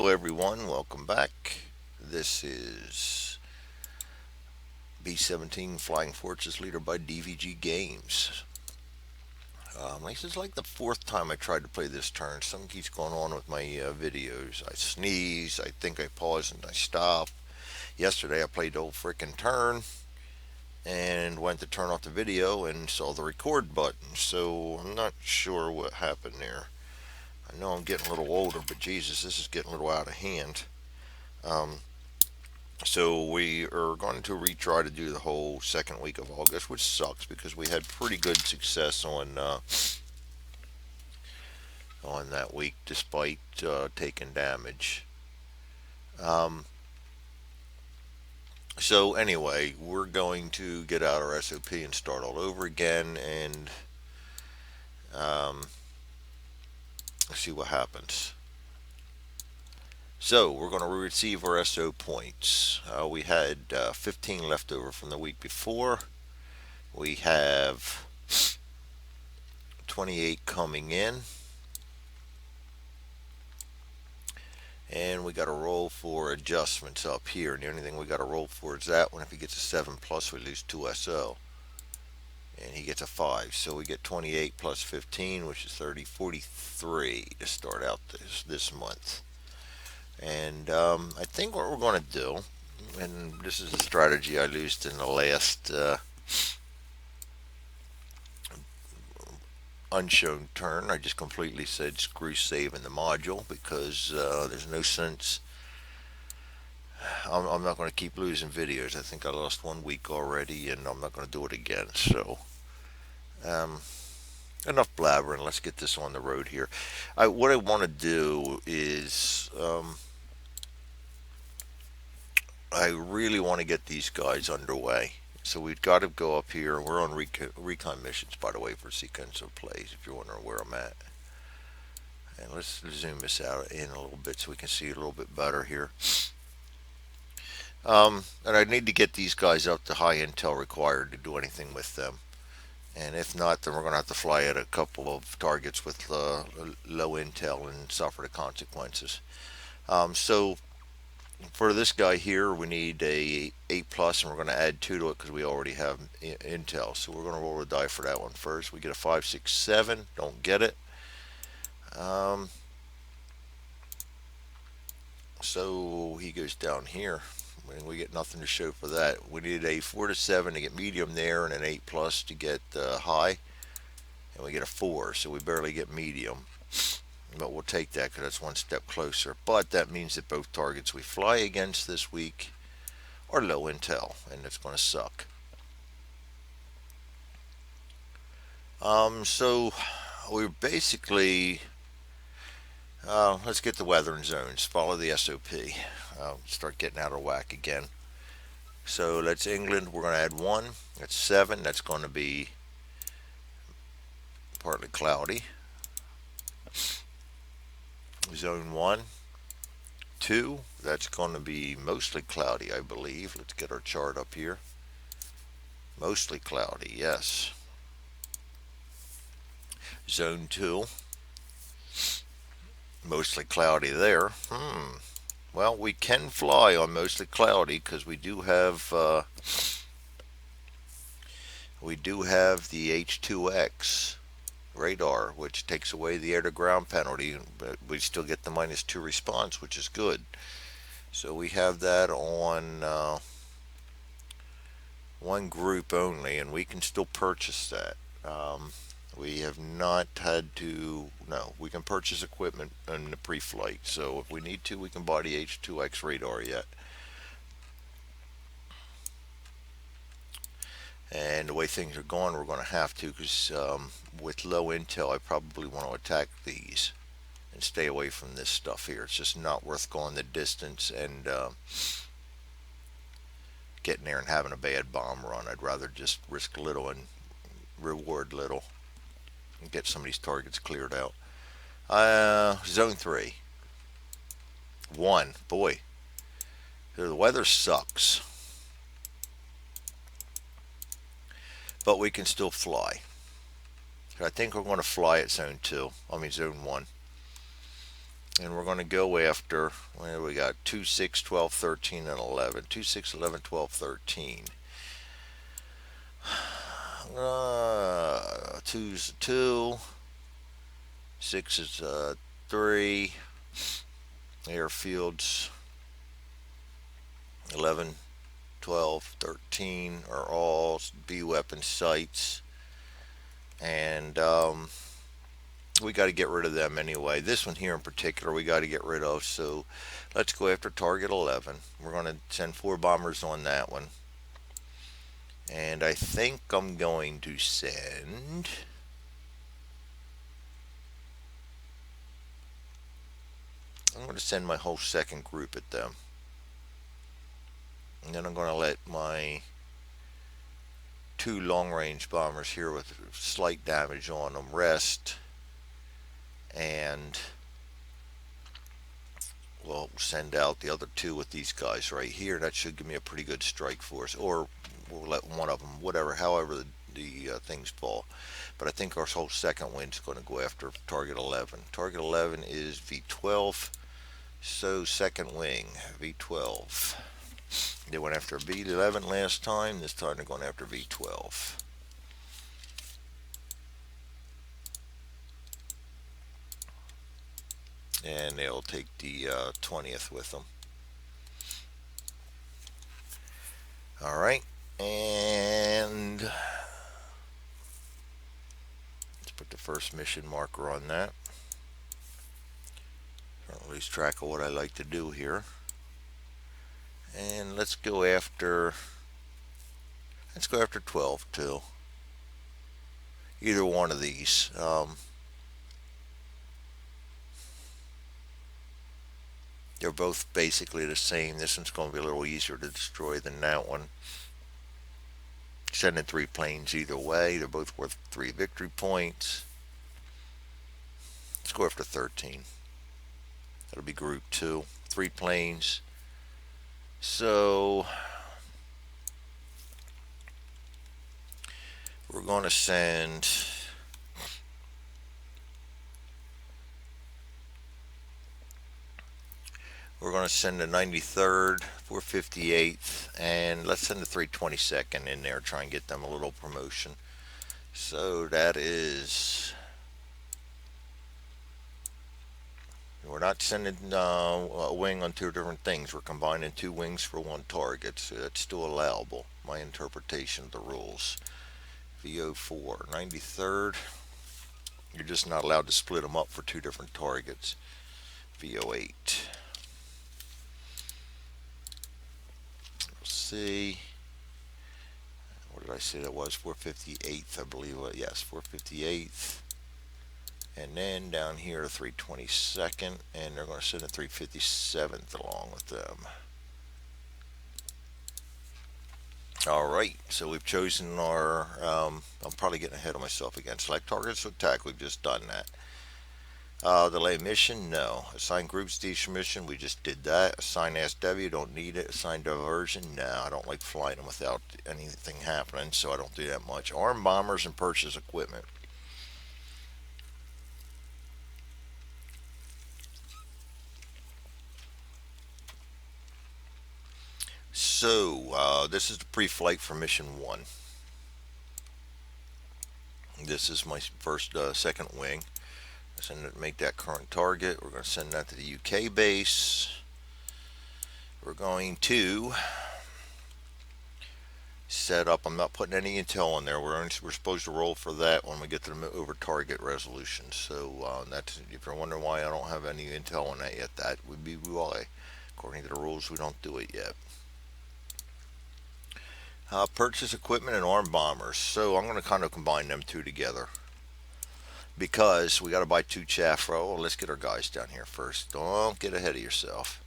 Hello, everyone. Welcome back. This is B17 Flying Fortress Leader by DVG Games. This is like the fourth time I tried to play this turn. Something keeps going on with my videos. I sneeze, I think I pause and I stop. Yesterday I played the old frickin' turn and went to turn off the video and saw the record button. So I'm not sure what happened there. I know I'm getting a little older, but Jesus, this is getting a little out of hand. Um, So we are going to retry to do the whole second week of August, which sucks because we had pretty good success on that week despite taking damage. Um, so anyway, we're going to get out our SOP and start all over again and um, see what happens. So we're going to receive our SO points. We had 15 left over from the week before. We have 28 coming in. And we got to roll for adjustments up here. And the only thing we got to roll for is that one. If he gets a 7 plus, we lose 2 SO. And he gets a 5. So we get 28 plus 15, which is 30, 43 to start out this month. And I think what we're going to do, and this is a strategy I used in the last unshown turn. I just completely said screw saving the module because there's no sense. I'm not going to keep losing videos. I think I lost 1 week already, and I'm not going to do it again. So, um, enough blabbering. Let's get this on the road here. What I want to do is, I really want to get these guys underway. So we've got to go up here. We're on recon missions, by the way, for sequence of plays. If you're wondering where I'm at, and let's zoom this out in a little bit so we can see it a little bit better here. And I need to get these guys up to high intel required to do anything with them. And if not, then we're going to have to fly at a couple of targets with low intel and suffer the consequences. So for this guy here, we need a 8 plus, and we're going to add 2 to it because we already have intel. So we're going to roll a die for that one first. We get a 5, 6, 7. Don't get it. So he goes down here. And we get nothing to show for that. We need a 4 to 7 to get medium there, and an 8 plus to get high, and we get a 4, so we barely get medium. But we'll take that because that's one step closer. But that means that both targets we fly against this week are low intel, and it's going to suck. So we're basically let's get the weather and zones. Follow the SOP. Start getting out of whack again. So that's England. We're going to add 1. That's 7. That's going to be partly cloudy. Zone 1. 2. That's going to be mostly cloudy, I believe. Let's get our chart up here. Mostly cloudy, yes. Zone 2. Mostly cloudy there. Well, we can fly on mostly cloudy because we do have the H2X radar, which takes away the air to ground penalty, but we still get the -2 response, which is good. So we have that on one group only, and we can still purchase that. We have not had to, no, we can purchase equipment in the pre-flight. So if we need to, we can buy the H2X radar yet. And the way things are going, we're going to have to, because with low intel, I probably want to attack these and stay away from this stuff here. It's just not worth going the distance and getting there and having a bad bomb run. I'd rather just risk little and reward little and get some of these targets cleared out. Zone 3. 1. Boy, the weather sucks. But we can still fly. I think we're going to fly at Zone 2. I mean Zone 1. And we're going to go after, well, we got 2, 6, 12, 13, and 11. 2, 6, 11, 12, 13. 2's 2. 6 is 3. Airfields 11, 12, 13 are all B weapon sites. And we got to get rid of them anyway. This one here in particular, we got to get rid of. So let's go after target 11. We're going to send 4 bombers on that one. And I think I'm going to send... I'm going to send my whole second group at them. And then I'm going to let my 2 long-range bombers here with slight damage on them rest. And we'll send out the other 2 with these guys right here. That should give me a pretty good strike force. Or we'll let one of them, whatever, however the things fall. But I think our whole second wing is going to go after target 11. Target 11 is V12. So second wing, V12. They went after V11 last time. This time they're going after V12. And they'll take the 20th with them. Alright, and let's put the first mission marker on that. I'll lose track of what I like to do here. And let's go after 12 too. Either one of these. They're both basically the same. This one's going to be a little easier to destroy than that one. Sending 3 planes either way. They're both worth 3 victory points. Let's go after 13. That'll be group 2. 3 planes. So we're going to send the 93rd, 458th, and let's send the 322nd in there, try and get them a little promotion. So that is, we're not sending a wing on 2 different things. We're combining 2 wings for 1 target, so that's still allowable. My interpretation of the rules. VO4, 93rd. You're just not allowed to split them up for 2 different targets. VO8. Let's see. What did I say that was? 458th, I believe. Yes, 458th. And then down here, 322nd, and they're going to send a 357th along with them. Alright, so we've chosen our, I'm probably getting ahead of myself again. Select targets to attack, we've just done that. Delay mission, no. Assign groups to mission, we just did that. Assign SW, don't need it. Assign diversion, no. I don't like flying them without anything happening, so I don't do that much. Arm bombers and purchase equipment. So, this is the pre-flight for mission 1. This is my second wing. Send it, make that current target. We're going to send that to the UK base. We're going to set up, I'm not putting any intel on there. We're supposed to roll for that when we get to the over target resolution. So that's, if you're wondering why I don't have any intel on that yet, that would be why. According to the rules, we don't do it yet. Purchase equipment and armed bombers. So I'm going to kind of combine them 2 together, because we got to buy 2 chaff. Well, let's get our guys down here first. Don't get ahead of yourself.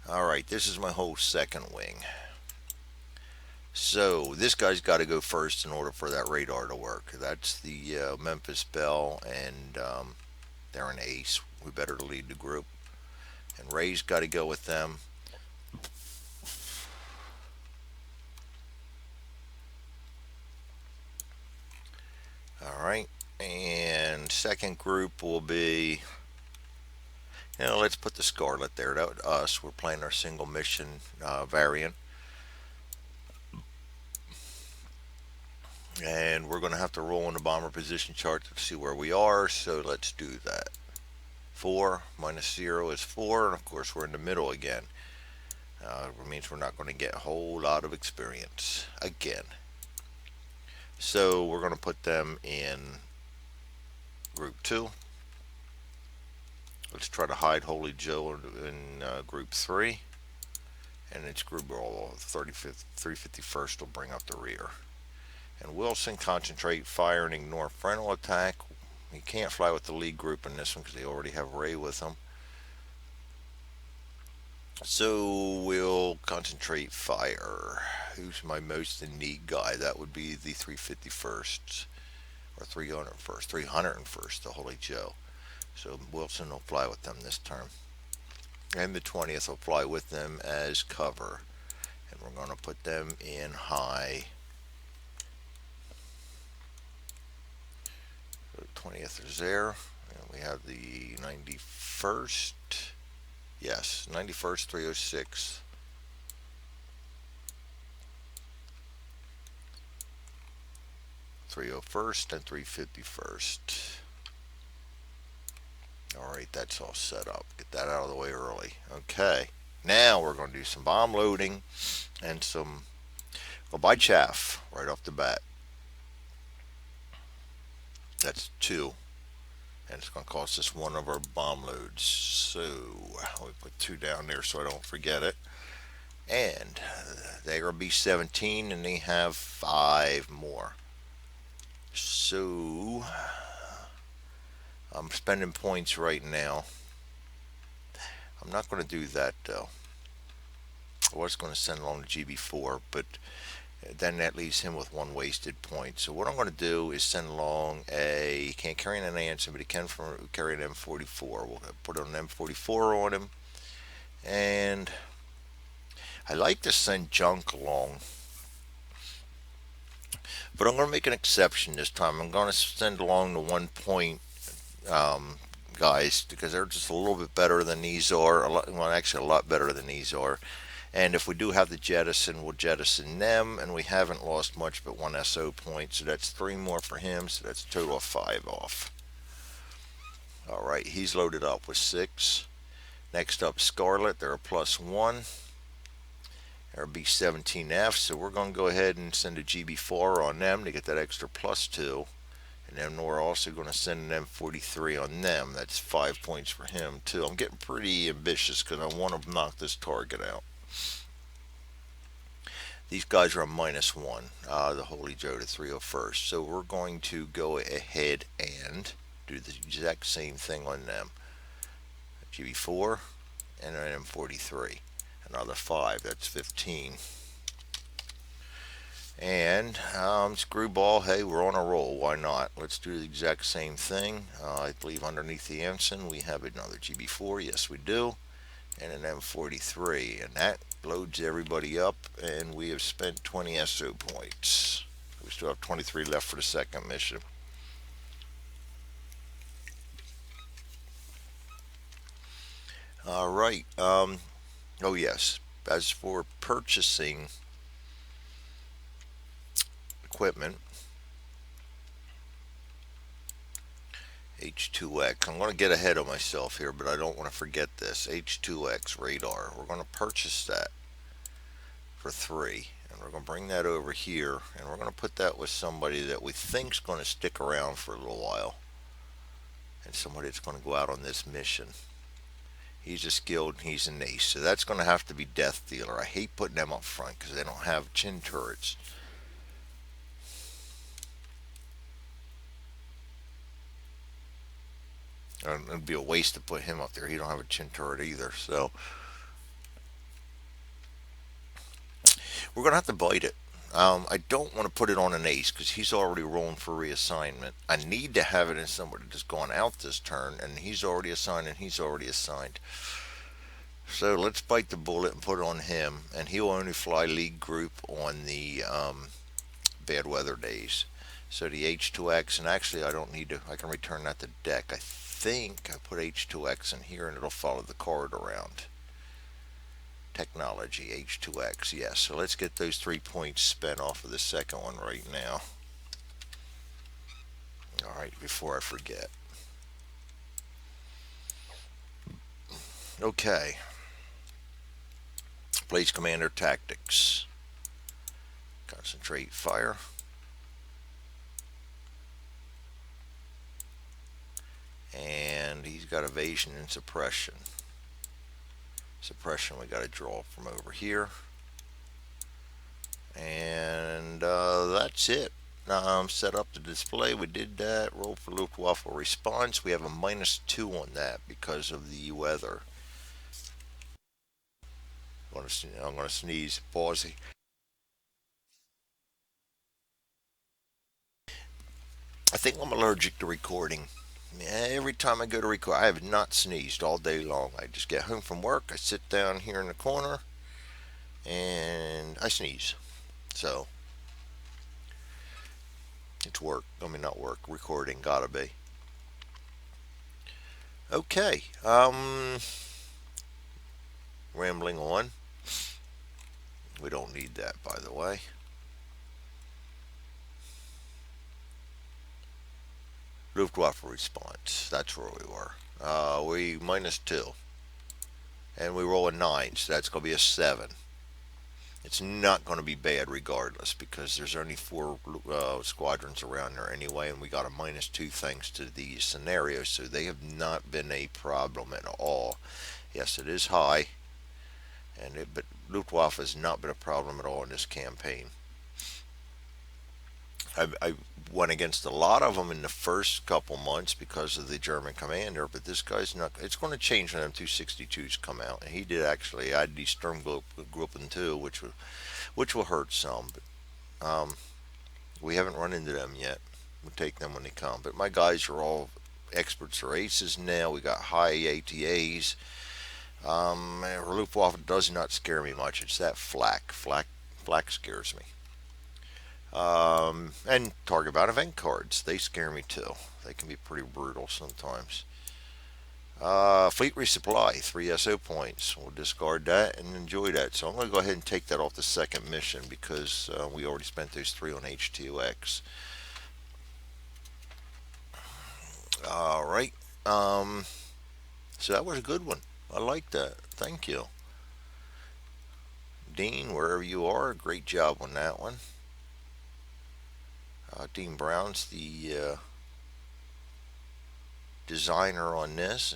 Alright, this is my whole second wing. So this guy's got to go first in order for that radar to work. That's the Memphis Belle, and they're an ace. We better lead the group. And Ray's got to go with them. Alright, and second group will be Let's put the Scarlet there. That was us. We're playing our single mission variant. And we're going to have to roll in the bomber position chart to see where we are. So let's do that. 4 minus 0 is 4. And of course, we're in the middle again. It means we're not going to get a whole lot of experience again. So we're going to put them in group 2. Let's try to hide Holy Joe in group 3. And it's group roll 351st will bring up the rear. And Wilson, concentrate, fire, and ignore frontal attack. He can't fly with the lead group in this one because they already have Ray with them. So we'll concentrate, fire. Who's my most in need guy? That would be the 351st or 301st, the Holy Joe. So Wilson will fly with them this turn. And the 20th will fly with them as cover. And we're going to put them in high. So the 20th is there. And we have the 91st. Yes, 91st, 306. st and 351st. Alright, that's all set up. Get that out of the way early. Okay. Now we're going to do some bomb loading and some, well, by chaff right off the bat. That's 2. And it's going to cost us 1 of our bomb loads. So we put 2 down there so I don't forget it. And they are B17 and they have 5 more. So I'm spending points right now. I'm not going to do that though. I was going to send along the GB4, but then that leaves him with 1 wasted point. So what I'm going to do is send along he can't carry an Anson, but he can carry an M44. We'll put an M44 on him. And I like to send junk along, but I'm going to make an exception this time. I'm going to send along the 1 point guys because they're just a little bit better than these are. Actually a lot better than these are. And if we do have the jettison, we'll jettison them, and we haven't lost much but 1 SO point, so that's 3 more for him, so that's a total of 5 off. Alright, he's loaded up with 6. Next up, Scarlet, they're a +1. They're a B17F, so we're going to go ahead and send a GB4 on them to get that extra +2. And then we're also going to send an M43 on them. That's 5 points for him, too. I'm getting pretty ambitious because I want to knock this target out. These guys are a -1, the Holy Joe to 301st. So we're going to go ahead and do the exact same thing on them. GB4 and an M43. Another 5, that's 15. And screwball, hey, we're on a roll. Why not? Let's do the exact same thing. I believe underneath the Anson we have another GB4. Yes, we do. And an M43. And that loads everybody up. And we have spent 20 SO points. We still have 23 left for the second mission. Alright. Oh, yes. As for purchasing equipment, H2X. I'm going to get ahead of myself here, but I don't want to forget this. H2X radar. We're going to purchase that for 3. And we're going to bring that over here. And we're going to put that with somebody that we think is going to stick around for a little while. And somebody that's going to go out on this mission. He's a skilled and he's an ace. So that's going to have to be Death Dealer. I hate putting them up front because they don't have chin turrets. It'd be a waste to put him up there. He don't have a chin turret either. So we're going to have to bite it. I don't want to put it on an ace because he's already rolling for reassignment. I need to have it in somebody that's gone out this turn, and he's already assigned and he's already assigned. So let's bite the bullet and put it on him, and he'll only fly lead group on the bad weather days. So the H2X, and actually I don't need to, I can return that to deck. I think I put H2X in here and it'll follow the card around. Technology, H2X, yes. So let's get those 3 points spent off of the second one right now. Alright, before I forget. Okay. Place Commander Tactics. Concentrate fire. And he's got evasion and suppression. Suppression we got to draw from over here. And that's it. Set up the display. We did that. Roll for Luftwaffe response. We have a -2 on that because of the weather. I'm going to sneeze. Pausey. I think I'm allergic to recording. Every time I go to record, I have not sneezed all day long. I just get home from work. I sit down here in the corner and I sneeze. So it's work. I mean, not work. Recording. Gotta be. Okay. Rambling on. We don't need that, by the way. Luftwaffe response. That's where we were. We -2. And we roll a 9, so that's going to be a 7. It's not going to be bad regardless because there's only 4 squadrons around there anyway, and we got a -2 thanks to these scenarios, so they have not been a problem at all. Yes, it is high, but Luftwaffe has not been a problem at all in this campaign. I went against a lot of them in the first couple months because of the German commander, but this guy's not. It's going to change when them 262s come out, and he did actually. I had these Sturmgruppen too, which will hurt some, but we haven't run into them yet. We'll take them when they come. But my guys are all experts or aces now. We got high ATAs. Luftwaffe does not scare me much. It's that flak. Flak scares me. And target bound event cards. They scare me too. They can be pretty brutal sometimes. Fleet resupply, 3 SO points. We'll discard that and enjoy that. So I'm going to go ahead and take that off the second mission because we already spent those 3 on H2X. Alright. So that was a good one. I like that. Thank you. Dean, wherever you are, great job on that one. Dean Brown's the designer on this.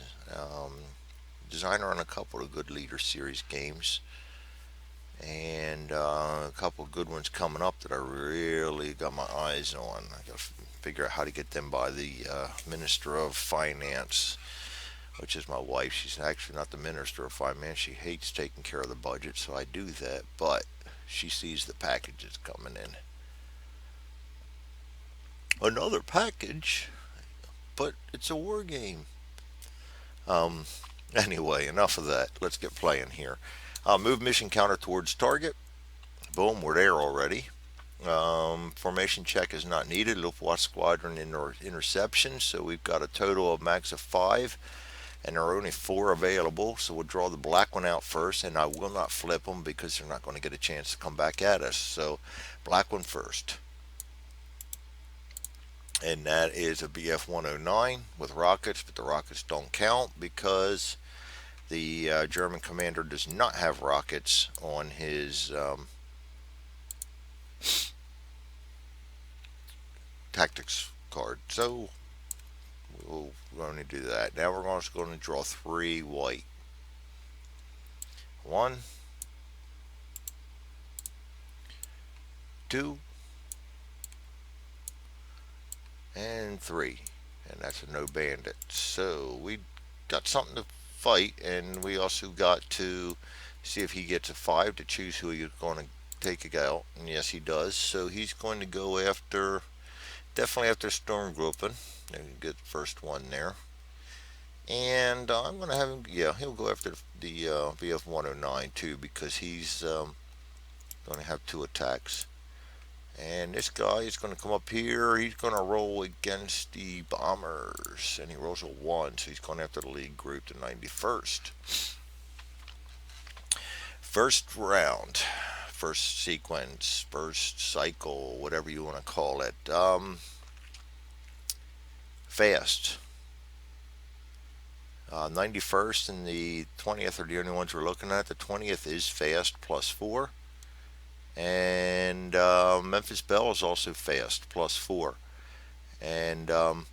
Designer on a couple of good Leader Series games. And a couple of good ones coming up that I really got my eyes on. I got to figure out how to get them by the Minister of Finance, which is my wife. She's actually not the Minister of Finance. She hates taking care of the budget, so I do that. But she sees the packages coming in. Another package, but it's a war game. Anyway, enough of that. Let's get playing here. Move mission counter towards target. Boom, we're there already. Formation check is not needed. Luftwaffe squadron interception. So we've got a total of max of 5, and there are only 4 available. So we'll draw the black one out first, and I will not flip them because they're not going to get a chance to come back at us. So black one first. And that is a BF-109 with rockets, but the rockets don't count because the German commander does not have rockets on his tactics card. So we'll only do that. Now we're also going to draw 3 white. 1, 2, and 3, and that's a no bandit. So we got something to fight, and we also got to see if he gets a 5 to choose who he's going to take out, and yes he does. So he's going to go after, definitely after Sturmgruppen, and get the first one there. And I'm going to have him, yeah, he'll go after the BF-109 too, because he's going to have 2 attacks. And this guy is going to come up here. He's going to roll against the Bombers. And he rolls a 1, so he's going after the league group, the 91st. First round, first sequence, first cycle, whatever you want to call it. Fast. 91st and the 20th are the only ones we're looking at. The 20th is fast, +4. And Memphis Belle is also fast, +4. And I'm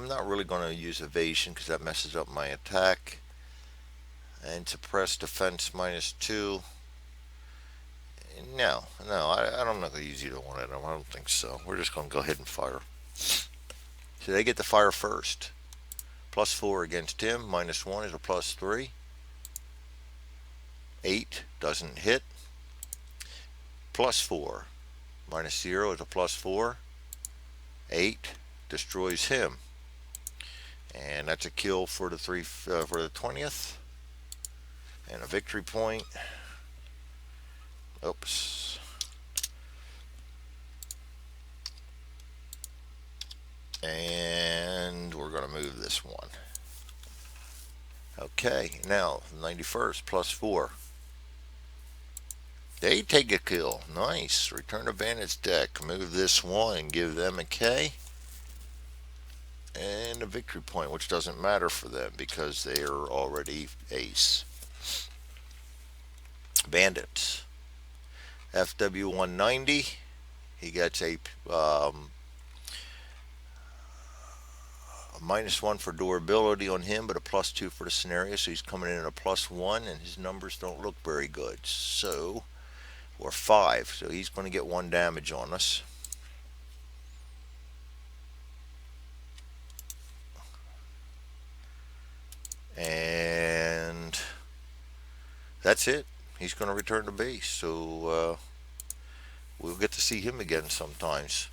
not really going to use evasion because that messes up my attack. And suppress defense -2. No, I'm not going to use either one of them. I don't think so. We're just going to go ahead and fire. So they get to fire first. +4 against him. -1 is a +3. 8 doesn't hit. +4. -0 is a +4. 8 destroys him. And that's a kill for the for the 20th. And a victory point. Oops. And we're going to move this one. Okay, now 91st +4. They take a kill. Nice. Return to bandits deck. Move this one and give them a K. And a victory point, which doesn't matter for them because they are already ace. Bandits. FW 190. He gets a -1 for durability on him, but a +2 for the scenario. So he's coming in at a +1, and his numbers don't look very good. So, or 5. So he's going to get 1 damage on us. And that's it. He's going to return to base. So we'll get to see him again sometimes.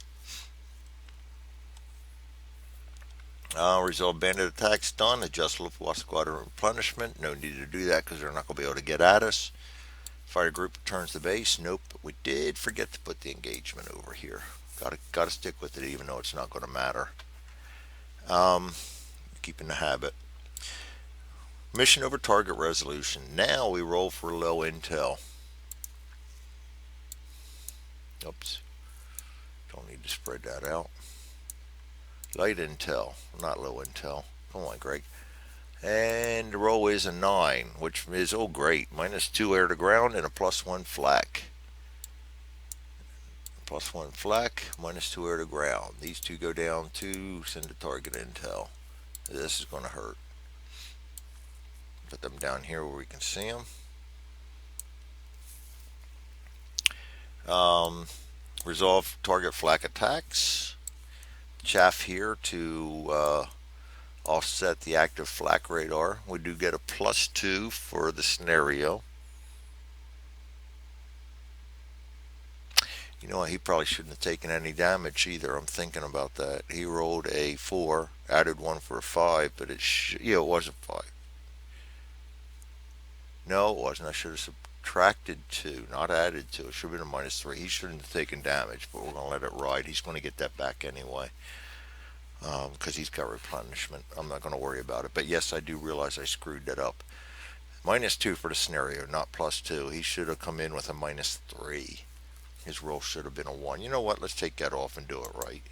Resolve bandit attacks done. Adjust Luftwaffe squadron replenishment. No need to do that because they're not going to be able to get at us. Fire group returns to base. Nope, but we did forget to put the engagement over here. Gotta stick with it even though it's not going to matter. Keeping the habit. Mission over target resolution. Now we roll for low intel. Oops. Don't need to spread that out. Light intel, not low intel. Come on, Greg. And the roll is a 9, which is, oh great, -2 air to ground and a +1 flak. +1 flak, -2 air to ground. These two go down to send to target intel. This is going to hurt. Put them down here where we can see them. Resolve target flak attacks. Chaff here to offset the active flak radar. We do get a +2 for the scenario. You know what? He probably shouldn't have taken any damage either. I'm thinking about that. He rolled a 4, added 1 for a 5, but it was a 5. No, it wasn't. I should have subtracted 2, not added 2. It should have been a -3. He shouldn't have taken damage, but we're going to let it ride. He's going to get that back anyway because he's got replenishment. I'm not going to worry about it. But yes, I do realize I screwed that up. -2 for the scenario, not +2. He should have come in with a -3. His roll should have been a 1. You know what? Let's take that off and do it right.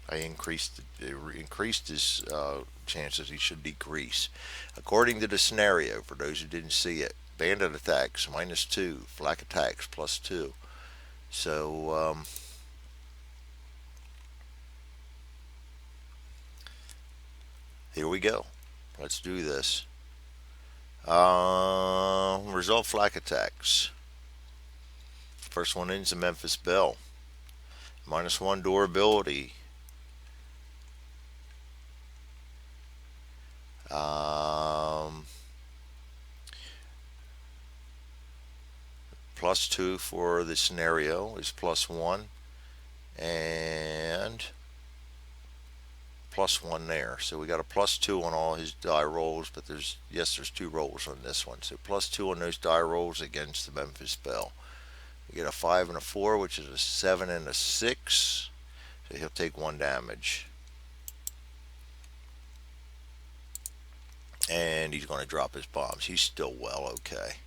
I increased his chances. He should decrease. According to the scenario, for those who didn't see it, bandit attacks -2, flak attacks +2. So here we go. Let's do this. Resolve flak attacks. First one in is the Memphis Belle. -1 durability. +2 for the scenario is +1, and +1 there. So we got a +2 on all his die rolls, but there's 2 rolls on this one. So +2 on those die rolls against the Memphis Belle. We get a 5 and a 4, which is a 7 and a 6. So he'll take 1 damage. And he's going to drop his bombs. He's still well okay.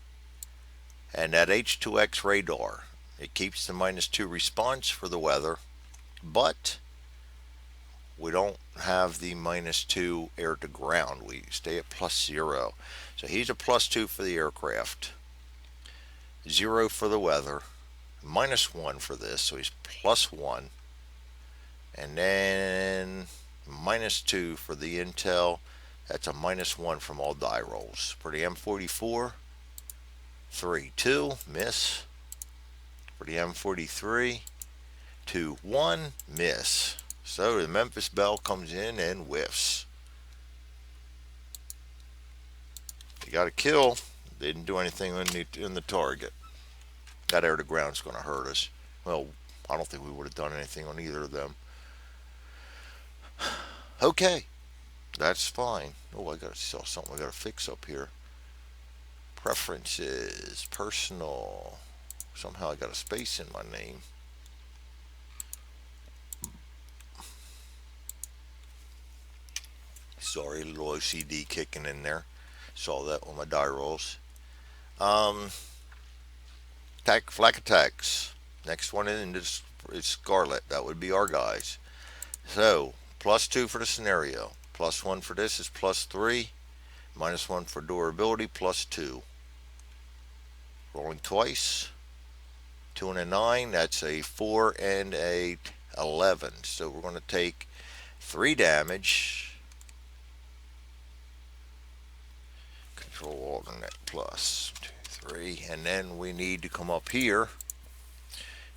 And that H2X radar, it keeps the -2 response for the weather, but we don't have the -2 air to ground. We stay at +0. So he's a +2 for the aircraft, 0 for the weather, -1 for this, so he's +1. And then -2 for the intel. That's a -1 from all die rolls. For the M44, 3, 2, miss. For the M43, 2, 1, miss. So the Memphis Belle comes in and whiffs. He got a kill. Didn't do anything in the target. That air to ground's going to hurt us. Well, I don't think we would have done anything on either of them. Okay, that's fine. Oh, I got to saw something I got to fix up here. Preferences, personal. Somehow I got a space in my name. Sorry, a little OCD kicking in there. Saw that on my die rolls. Flak attacks. Next one in is Scarlet. That would be our guys. So +2 for the scenario. +1 for this is +3. -1 for durability. +2. Rolling twice. 2 and a 9. That's a 4 and a 11. So we're going to take 3 damage. Control alternate +2, 3, and then we need to come up here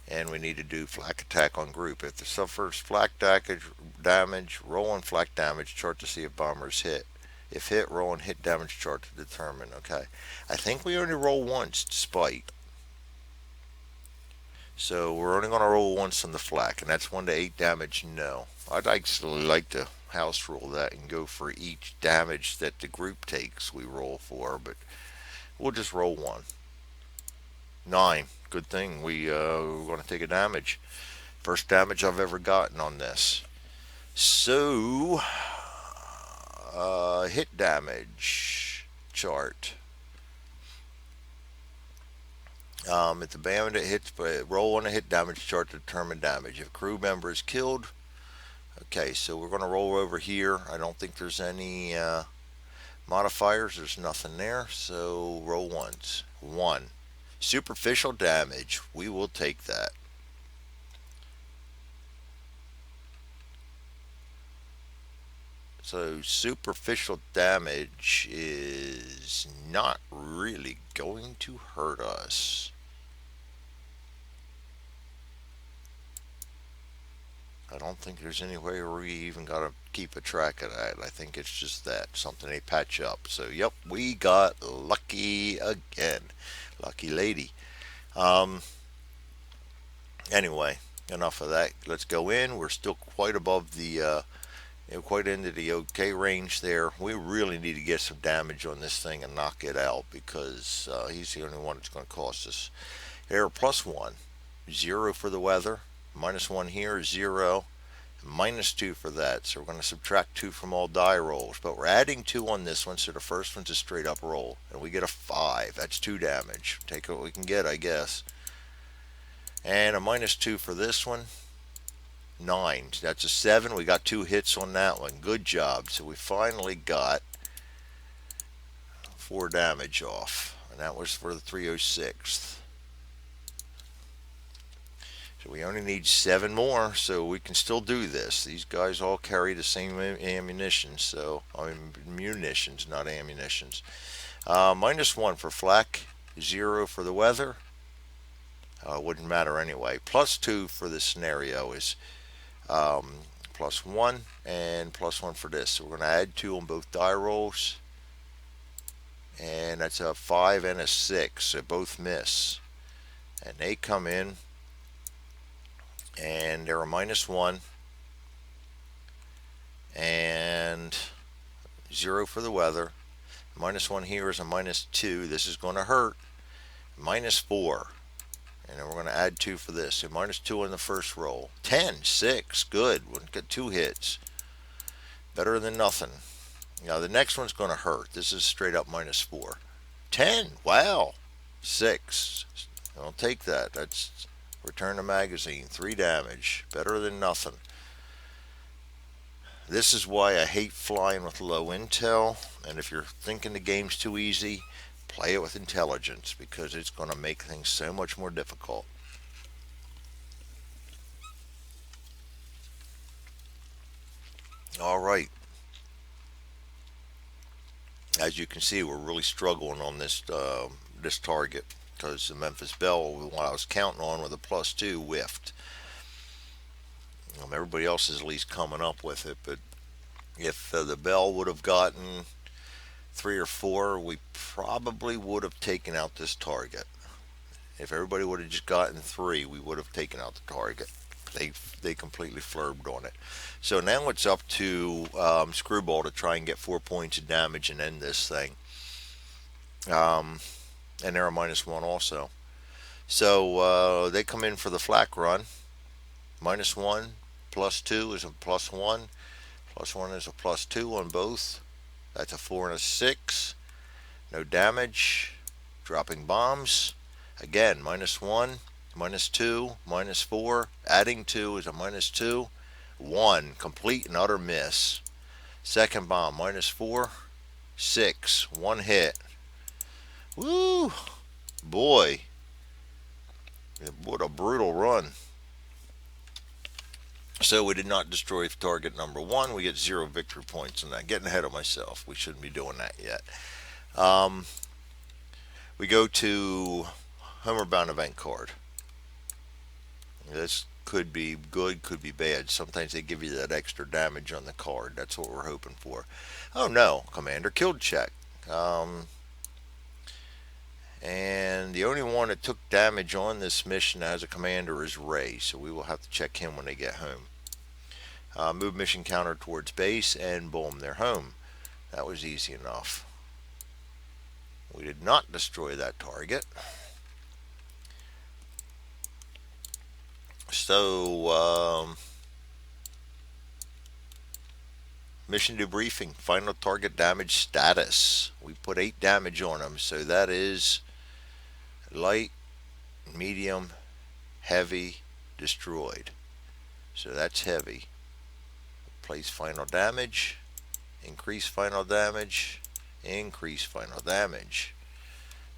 and we need to do flak attack on group. If it suffers flak damage, roll on flak damage chart to see if bombers hit. If hit, roll on hit damage chart to determine. Okay, I think we only roll once despite. So we're only going to roll once on the flak, and that's 1 to 8 damage. No, I'd actually like to house rule that and go for each damage that the group takes we roll for, but we'll just roll 1. 9. Good thing we're going to take a damage. First damage I've ever gotten on this. So hit damage chart. If the bandit hits, roll on a hit damage chart to determine damage. If a crew member is killed, okay, so we're going to roll over here. I don't think there's any modifiers. There's nothing there, so roll once. 1. Superficial damage. We will take that. So superficial damage is not really going to hurt us. I don't think there's any way where we even got to keep a track of that. I think it's just that, something they patch up. So, yep, we got lucky again. Lucky lady. Anyway, enough of that. Let's go in. We're still quite above the, quite into the okay range there. We really need to get some damage on this thing and knock it out because he's the only one that's going to cost us. Air +1. 0 for the weather. -1 here, 0. -2 for that. So we're going to subtract 2 from all die rolls. But we're adding 2 on this one, so the first one's a straight up roll. And we get a 5. That's 2 damage. Take what we can get, I guess. And a -2 for this one. 9. That's a 7. We got 2 hits on that one. Good job. So we finally got 4 damage off. And that was for the 306th. So we only need 7 more, so we can still do this. These guys all carry the same ammunition, so I mean munitions, not ammunitions. -1 for flak, 0 for the weather. Wouldn't matter anyway. +2 for this scenario is +1 and +1 for this. So we're going to add 2 on both die rolls, and that's a 5 and a 6. So both miss, and they come in. And they're a -1, and 0 for the weather. -1 here is a -2. This is going to hurt. -4. And then we're going to add 2 for this. So -2 on the first roll. 10, 6. Good. We'll get 2 hits. Better than nothing. Now the next one's going to hurt. This is straight up -4. 10. Wow. 6. I'll take that. That's return the magazine. 3 damage. Better than nothing. This is why I hate flying with low intel. And if you're thinking the game's too easy, play it with intelligence, because it's going to make things so much more difficult. All right. As you can see, we're really struggling on this target, because the Memphis Belle, what I was counting on with a +2, whiffed. Everybody else is at least coming up with it, but if the Belle would have gotten 3 or 4, we probably would have taken out this target. If everybody would have just gotten 3, we would have taken out the target. They completely flurbed on it. So now it's up to Screwball to try and get 4 points of damage and end this thing. And they're a -1 also. So they come in for the flak run. -1 +2 is a +1. +1 is a +2 on both. That's a 4 and a 6. No damage. Dropping bombs. Again, -1, -2, -4. Adding 2 is a -2. 1, complete and utter miss. Second bomb, -4, 6, 1 hit. Woo! Boy, what a brutal run. So we did not destroy target number 1. We get 0 victory points on that. Getting ahead of myself. We shouldn't be doing that yet. We go to Homer Bound event card. This could be good, could be bad. Sometimes they give you that extra damage on the card. That's what we're hoping for. Oh no, Commander killed check. And the only one that took damage on this mission as a commander is Ray, so we will have to check him when they get home. Move mission counter towards base, and boom, they're home. That was easy enough. We did not destroy that target. So, mission debriefing, final target damage status. We put 8 damage on them, so that is light, medium, heavy, destroyed. So that's heavy. Place final damage, increase final damage, increase final damage.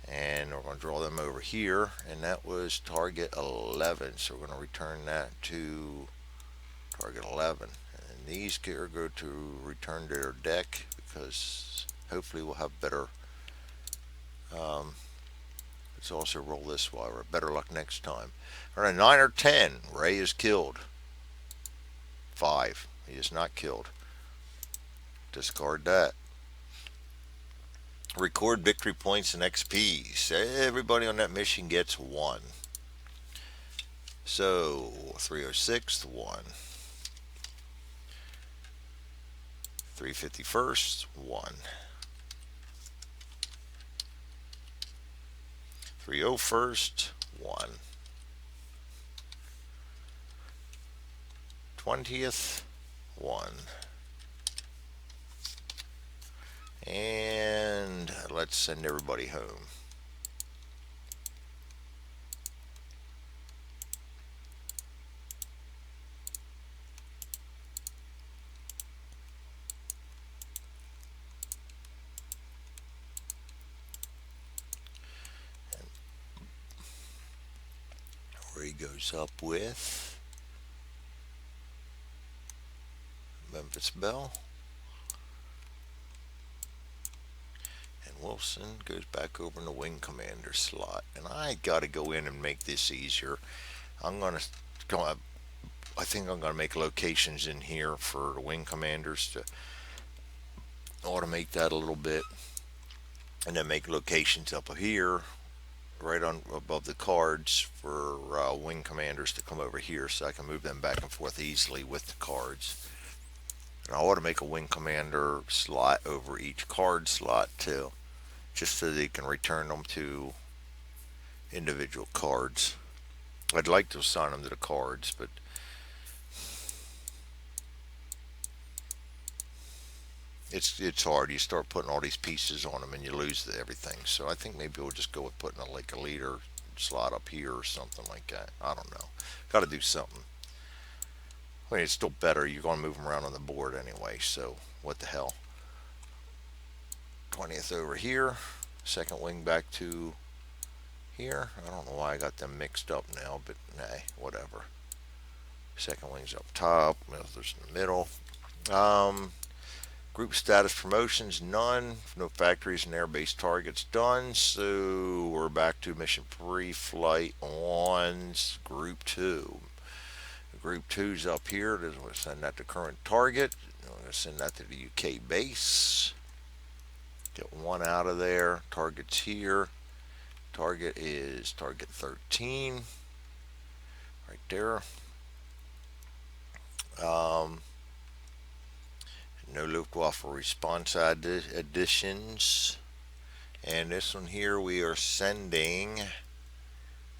And we're going to draw them over here, and that was target 11. So we're going to return that to target 11. And these go to return to their deck, because hopefully we'll have better. Let's also roll this while we're better luck next time. All right, 9 or 10. Ray is killed. 5. He is not killed. Discard that. Record victory points and XP. Everybody on that mission gets 1. So 306th 1. 351st 1. 301st 1. 20th 1. And let's send everybody home. Where he goes up with Memphis Belle. Wilson goes back over in the wing commander slot, and I got to go in and make this easier. I think I'm gonna make locations in here for the wing commanders to automate that a little bit, and then make locations up here right on above the cards for wing commanders to come over here, so I can move them back and forth easily with the cards. And I ought to make a wing commander slot over each card slot too, just so they can return them to individual cards. I'd like to assign them to the cards, but it's hard. You start putting all these pieces on them and you lose everything. So I think maybe we'll just go with putting a leader slot up here or something like that. I don't know. Got to do something. I mean, it's still better. You're going to move them around on the board anyway. So what the hell? 20th over here. Second wing back to here. I don't know why I got them mixed up now, but nah, whatever. Second wing's up top. There's in the middle. Group status promotions, none. No factories and airbase targets done. So we're back to mission pre-flight on Group 2. Group 2's up here. We're going to send that to current target. We're going to send that to the UK base. Get one out of there. Target's here. Target is target 13. Right there. No Luftwaffe response additions. And this one here, we are sending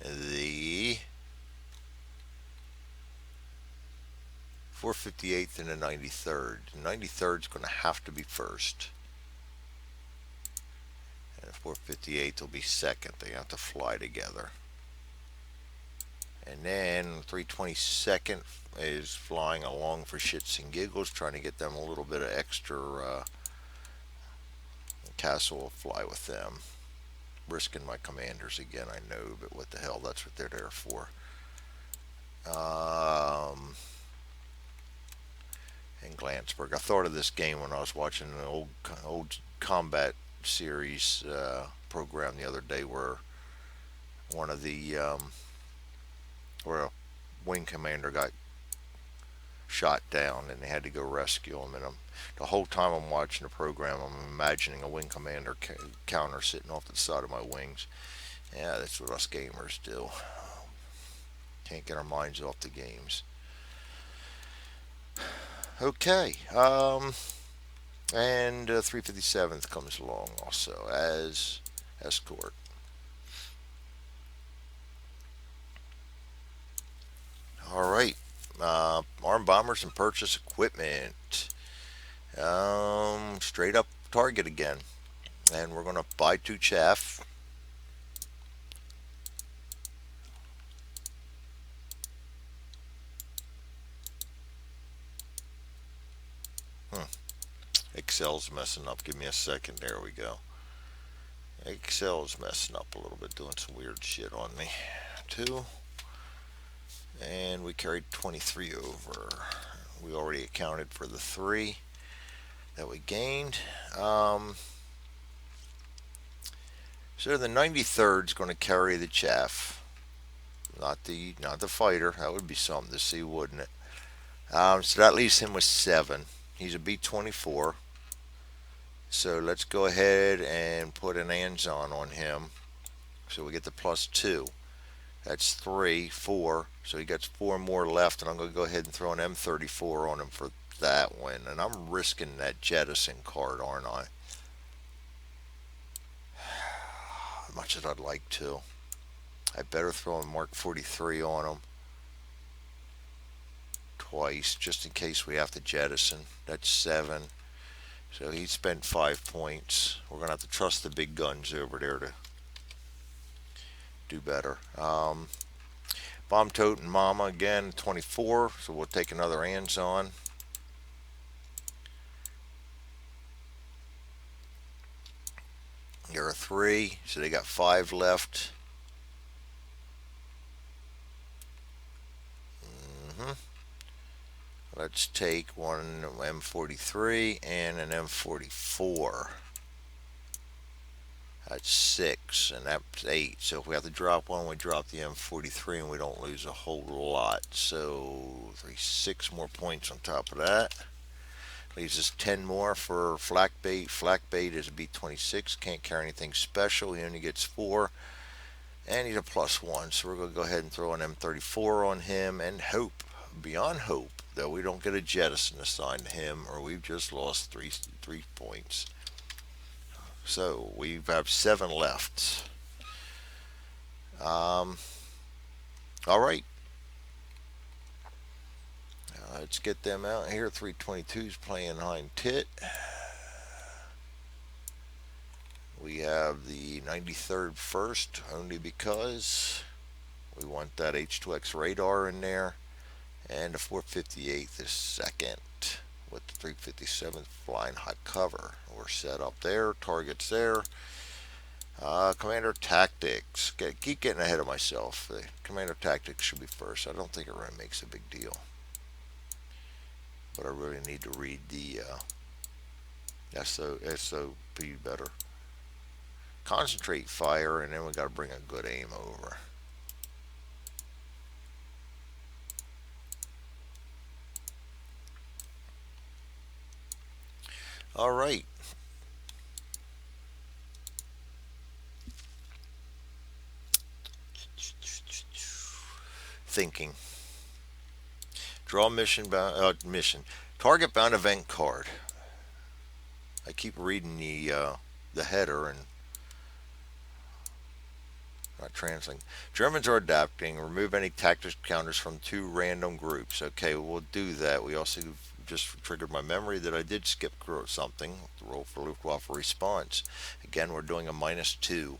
the 458th and the 93rd. The 93rd is going to have to be first. And the 458th will be second. They have to fly together. And then 322nd is flying along for shits and giggles, trying to get them a little bit of extra castle fly with them. Risking my commanders again, I know, but what the hell, that's what they're there for. And Glansburg. I thought of this game when I was watching an old combat series program the other day where one of the where a wing commander got shot down and they had to go rescue him. And the whole time I'm watching the program, I'm imagining a wing commander counter sitting off to the side of my wings. Yeah, that's what us gamers do. Can't get our minds off the games. Okay, and 357th comes along also as escort. All right, armed bombers and purchase equipment. Straight up target again, and we're going to buy 2 chaff. Excel's messing up. Give me a second. There we go. Excel's messing up a little bit, doing some weird shit on me. 2. And we carried 23 over. We already accounted for the 3 that we gained. So the 93rd is going to carry the chaff, not the fighter. That would be something to see, wouldn't it? So that leaves him with 7. He's a B-24. So let's go ahead and put an Anzon on him. So we get the +2. That's 3, 4. So he gets 4 more left, and I'm going to go ahead and throw an M34 on him for that one. And I'm risking that jettison card, aren't I? As much as I'd like to. I better throw a Mark 43 on him twice, just in case we have to jettison. That's 7. So he spent 5 points. We're going to have to trust the big guns over there to do better. Bomb toting Mama again, 24. So we'll take another Anzon. There are 3. So they got 5 left. Let's take one M43 and an M44. That's 6, and that's 8. So if we have to drop one, we drop the M43, and we don't lose a whole lot. So 6 more points on top of that. Leaves us 10 more for flak bait. Flak bait is a B26. Can't carry anything special. He only gets 4. And he's a +1. So we're going to go ahead and throw an M34 on him and hope, beyond hope, though we don't get a jettison assigned to him, or we've just lost three points. So we have 7 left. All right. Let's get them out here. 322's playing hind tit. We have the 93rd first, only because we want that H2X radar in there. And the 458th is second, with the 357th flying high cover. We're set up there. Targets there. Commander Tactics. Keep getting ahead of myself. The Commander Tactics should be first. I don't think it really makes a big deal. But I really need to read the SOP better. Concentrate fire, and then we got to bring a good aim over. All right. Thinking. Draw mission target bound event card. I keep reading the header and not translating. Germans are adapting. Remove any tactics counters from 2 random groups. Okay, we'll do that. We also just triggered my memory that I did skip something. Roll for Luftwaffe response. Again, we're doing a -2.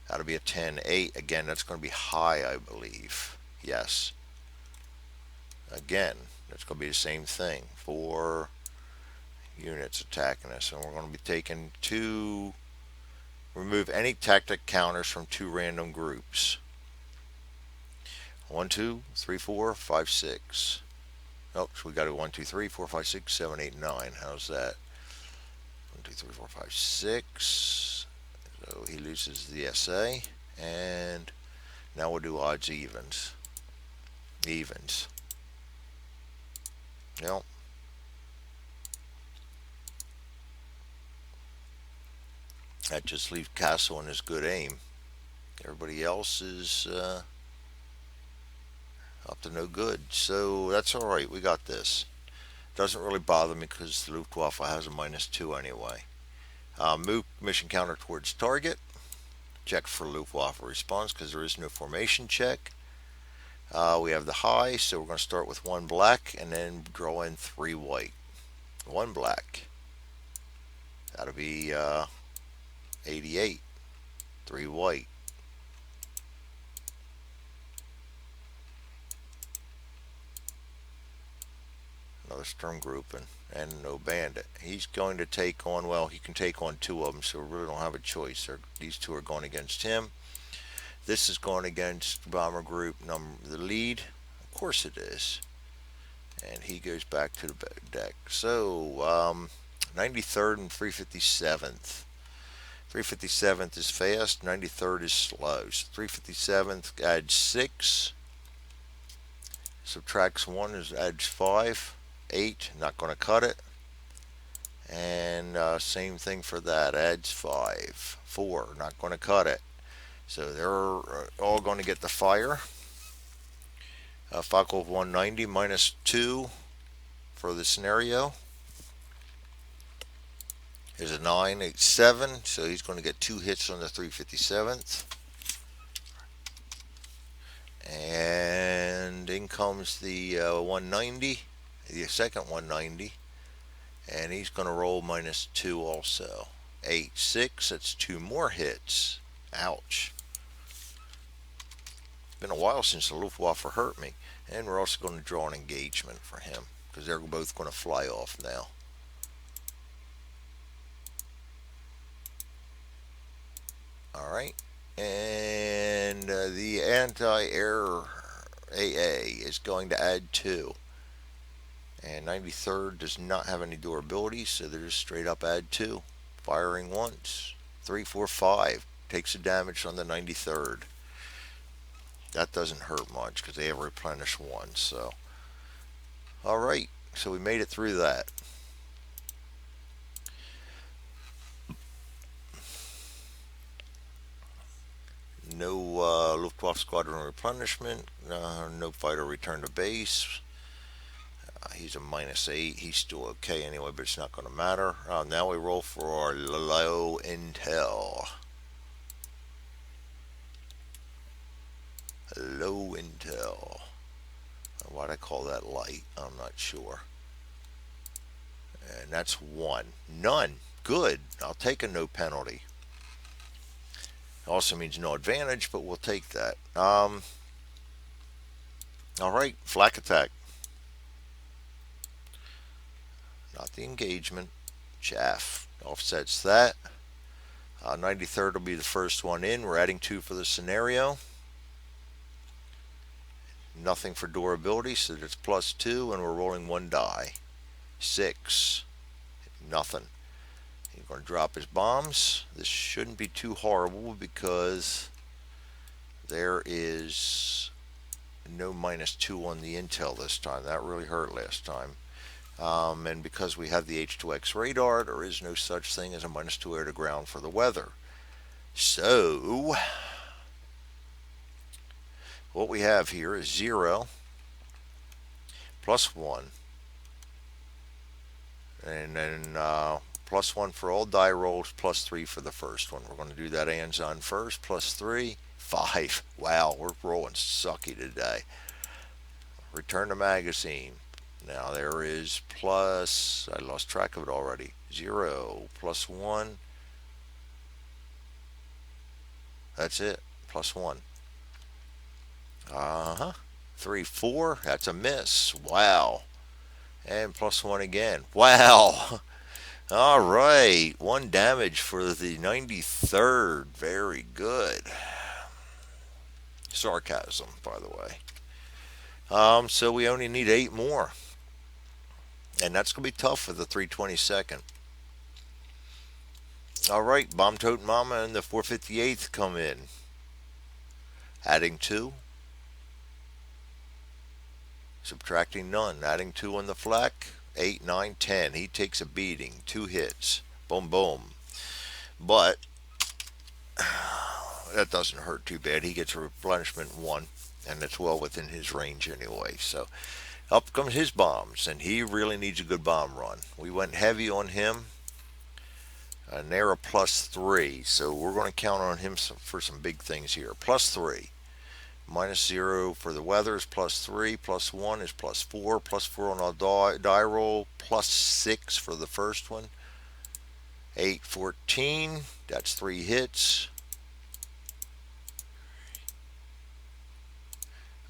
That'll be a 10-8. Again, that's going to be high, I believe. Yes. Again, that's going to be the same thing. 4 units attacking us. And we're going to be taking 2. Remove any tactic counters from 2 random groups. 1, 2, 3, 4, 5, 6. Oh, so we got a 1, 2, 3, 4, 5, 6, 7, 8, 9. How's that? 1, 2, 3, 4, 5, 6. So he loses the SA. And now we'll do odds evens. Evens. Yep. That just leaves Castle in his good aim. Everybody else is up to no good. So that's all right. We got this. Doesn't really bother me because the Luftwaffe has a -2 anyway. Move mission counter towards target. Check for Luftwaffe response because there is no formation check. We have the high, so we're going to start with 1 black and then draw in 3 white. 1 black. That'll be 88. 3 white. Another Sturm grouping and no bandit. He's going to take on, well, he can take on 2 of them, so we really don't have a choice. These 2 are going against him. This is going against bomber group the lead. Of course it is. And he goes back to the deck. So 93rd and 357th. 357th is fast. 93rd is slow. So 357th adds 6. Subtracts 1 adds 5. 8. Not going to cut it. And same thing for that. Adds 5. 4. Not going to cut it. So they're all going to get the fire. Falco of 190 -2 for the scenario is a 987, so he's going to get 2 hits on the 357th. And in comes the 190, the second 190, and he's going to roll -2 also. 8, 6, that's 2 more hits. Ouch. Been a while since the Luftwaffe hurt me. And we're also going to draw an engagement for him because they're both going to fly off now. Alright. And the anti-air AA is going to add 2. And 93rd does not have any durability, so they're just straight up add 2. Firing once. 3, 4, 5. Takes the damage on the 93rd. That doesn't hurt much because they have replenished 1. So, alright, so we made it through that. No Luftwaffe squadron replenishment. No fighter return to base. He's a -8. He's still okay anyway, but it's not going to matter. Now we roll for our low intel. Low intel. Why'd I call that light? I'm not sure. And that's 1. None. Good. I'll take a no penalty. Also means no advantage, but we'll take that. All right, flak attack. Not the engagement. Chaff. Offsets that. 93rd will be the first one in. We're adding 2 for the scenario. Nothing for durability, so it's +2, and we're rolling 1 die. 6. Nothing. He's going to drop his bombs. This shouldn't be too horrible because there is no -2 on the intel this time. That really hurt last time. And because we have the H2X radar, there is no such thing as a -2 air to ground for the weather. So, what we have here is 0, +1, and then +1 for all die rolls, +3 for the first one. We're going to do that hands-on first. +3, 5. Wow, we're rolling sucky today. Return to magazine. Now there is plus, I lost track of it already, 0, +1. That's it, +1. 3, 4, that's a miss. Wow. And +1 again. Wow. All right, 1 damage for the 93rd. Very good. Sarcasm, by the way. So we only need 8 more. And that's going to be tough for the 322nd. All right, Bomb Tote Mama and the 458th come in. Adding 2. Subtracting none. Adding 2 on the flak. 8, 9, 10. He takes a beating. 2 hits. Boom, boom. But that doesn't hurt too bad. He gets a replenishment 1. And it's well within his range anyway. So up comes his bombs, and he really needs a good bomb run. We went heavy on him, and they're a +3, so we're going to count on him for some big things here. +3, -0 for the weather is +3, +1 is +4, +4 on a die roll, +6 for the first one. 8, 14, that's 3 hits.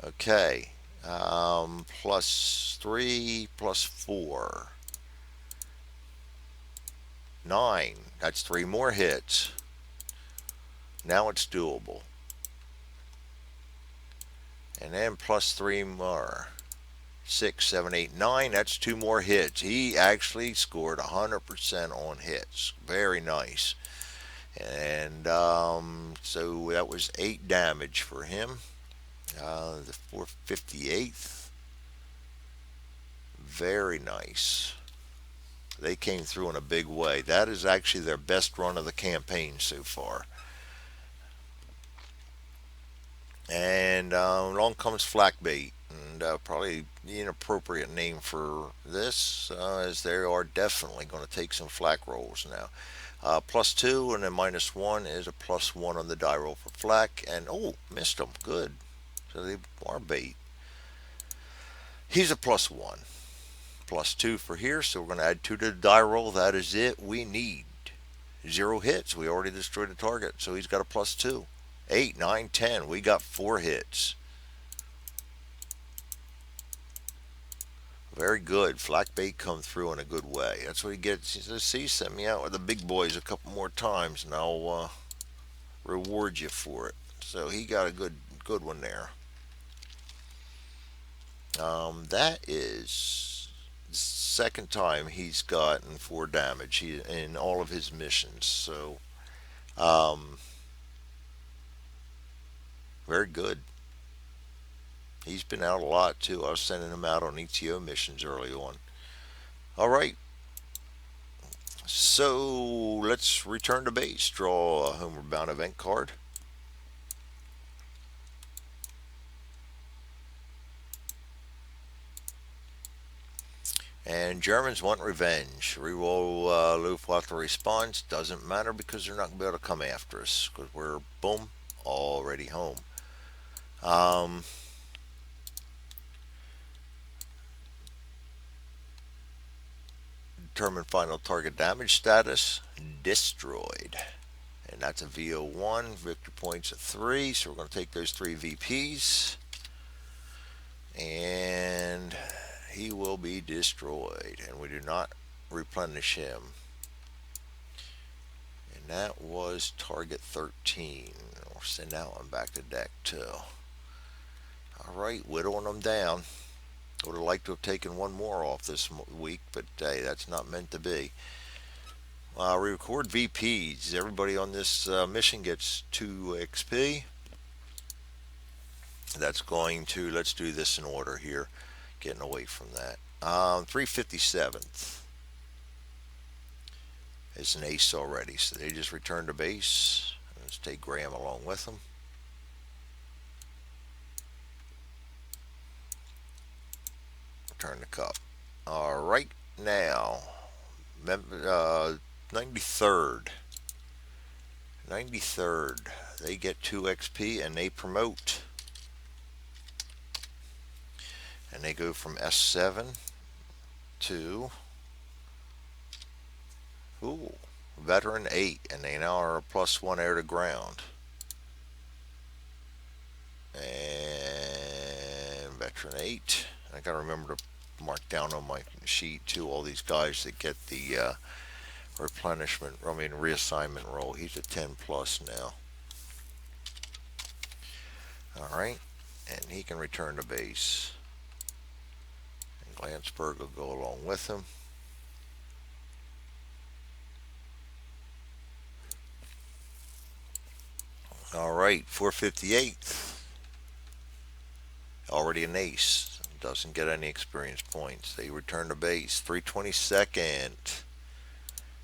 Okay. +3, +4. 9. That's 3 more hits. Now it's doable. And then +3 more. 6, 7, 8, 9. That's 2 more hits. He actually scored 100% on hits. Very nice. And so that was 8 damage for him. The 458th. Very nice. They came through in a big way. That is actually their best run of the campaign so far. And along comes Flakbait. And probably the inappropriate name for this, as they are definitely going to take some flak rolls now. +2 and then -1 is a +1 on the die roll for flak. And oh, missed them. Good. So they are bait. He's a +1. +2 for here, so we're going to add 2 to the die roll. That is it. We need 0 hits. We already destroyed the target, so he's got a +2. 8, 9, 10. We got 4 hits. Very good. Flakbait come through in a good way. That's what he gets. He says, see, send me out with the big boys a couple more times, and I'll reward you for it. So he got a good one there. That is the second time he's gotten 4 damage in all of his missions. So, very good. He's been out a lot too. I was sending him out on ETO missions early on. All right. So let's return to base. Draw a Homeward Bound event card. And Germans want revenge. Reroll Luftwaffe response. Doesn't matter because they're not going to be able to come after us because we're, boom, already home. Um, determine final target damage status. Destroyed. And that's a VO1. Victory points of 3. So we're going to take those 3 VPs. And he will be destroyed. And we do not replenish him. And that was target 13. We'll send that one back to deck too. Alright, whittling them down. Would have liked to have taken one more off this week, but hey, that's not meant to be. Record VPs. Everybody on this mission gets 2 XP. That's going to, let's do this in order here, getting away from that. 357th is an ace already, so they just returned to base. Let's take Graham along with them. Return the cup. All right, now 93rd. 93rd, they get 2 XP and they promote. And they go from S7 to veteran 8, and they now are a +1 air to ground. And veteran 8. I gotta remember to mark down on my sheet too all these guys that get the reassignment roll. He's a 10+ now. Alright, and he can return to base. And Glansberg will go along with him. Alright, 458th. Already an ace. Doesn't get any experience points. They return to base. 322nd.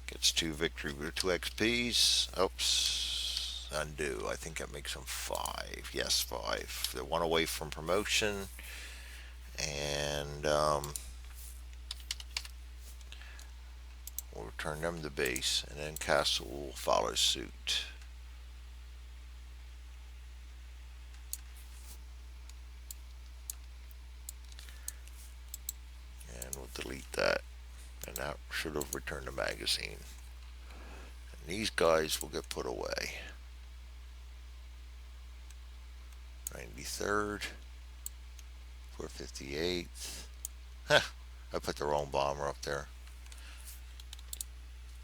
Gets 2 victory, 2 XPs. Oops. Undo. I think that makes them 5. Yes, 5. They're 1 away from promotion. And we'll return them to base. And then Castle will follow suit. And we'll delete that. And that should have returned the magazine. And these guys will get put away. 93rd, 458th. Huh, I put the wrong bomber up there.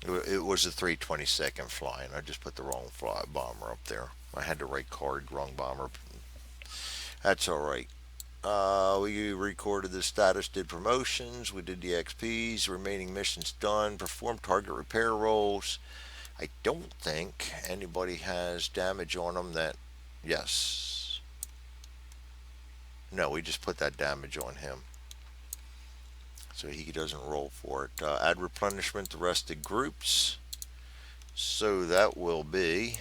It was the 322nd flying. I just put the wrong bomber up there. I had the right card, wrong bomber. That's alright. We recorded the status, did promotions, we did the XPs, remaining missions done, performed target repair rolls. I don't think anybody has damage on them that, yes. No, we just put that damage on him. So he doesn't roll for it. Add replenishment to rested groups. So that will be,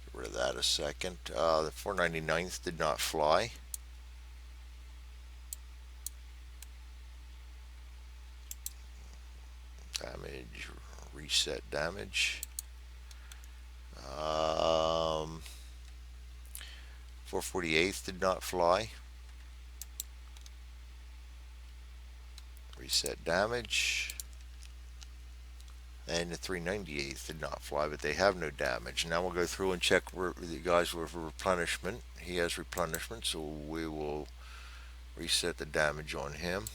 get rid of that a second. The 499th did not fly. Damage, reset damage. 448th did not fly. Reset damage. And the 398th did not fly, but they have no damage. Now we'll go through and check the guys with replenishment. He has replenishment, so we will reset the damage on him.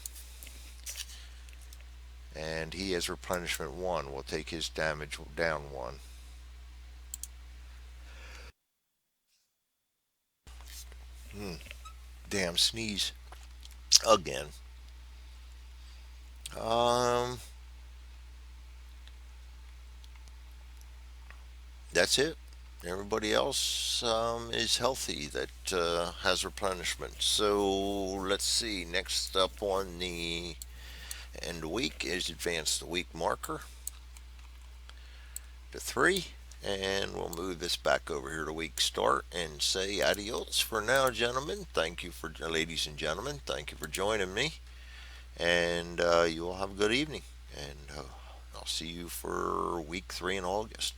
And he has replenishment 1. We'll take his damage down 1. Damn sneeze again. That's it. Everybody else is healthy that has replenishment. So let's see. Next up on the end week is advance the week marker to 3. And we'll move this back over here to week start and say adios for now, gentlemen. Thank you for, ladies and gentlemen, thank you for joining me. and you all have a good evening. And I'll see you for week 3 in August.